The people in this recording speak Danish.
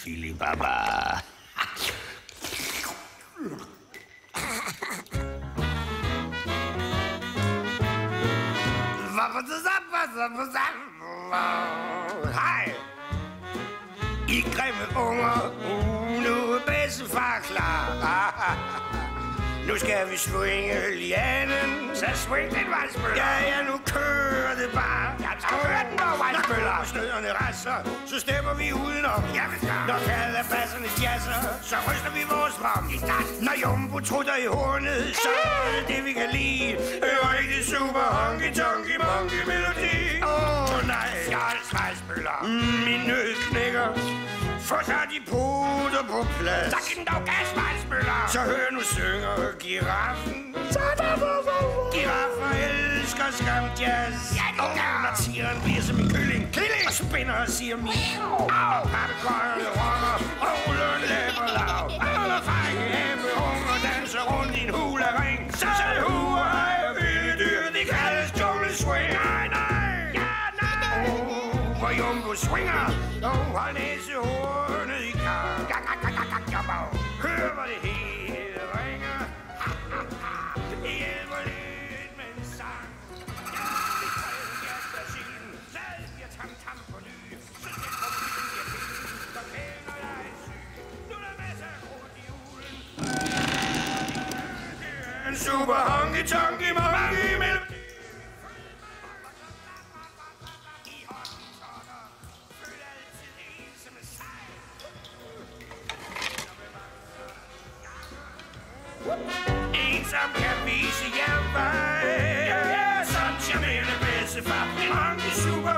Filibaba. Hej! I grimme unger, nu er bedstefar klar. Nu skal vi swinge lianen. Så swing den, Vejsbøller. Ja, nu kører det bare. Ja, så kører den dog, Vejsbøller. Når snøderne rasser, så stemmer vi udenom. Ja, når kalabasserne jasser, så ryster vi vores drum. Når Jumbo trutter i hornet, så er det det, vi kan lide. En rigtig super honky-tonky-monkey melodi. Tonight, Charles Vejsbøller. Min nød knækker. Få så de puder på plads. Så giv den dog gas, Vejsbøller. Så hør nu synger giraffen. Giraffer elsker skam jazz. Og når tigeren bliver som en kylling og spinner og siger miau. Papegøjerne rocker og ruller læber lav. Og når frække æbeunger danser rundt i en hula-ring, så er det huer og vilde dyr, de kaldes jungleswing. Nej. Hvor Jumbo swinger, og næsehornet i gang. Hør, hvor det hele ringer. Det hjælper lidt med en sang. Det kræver jazzbassinen. Sad bliver tam-tam på ny. Så det kommer vi til at finde. Så kender jeg er syg. Nu er der masser af krudt i julen. Det er en super honky-tonky-monkey melodi. En som kan vise jer vej. Sådan charmerende bedstefar. En honky super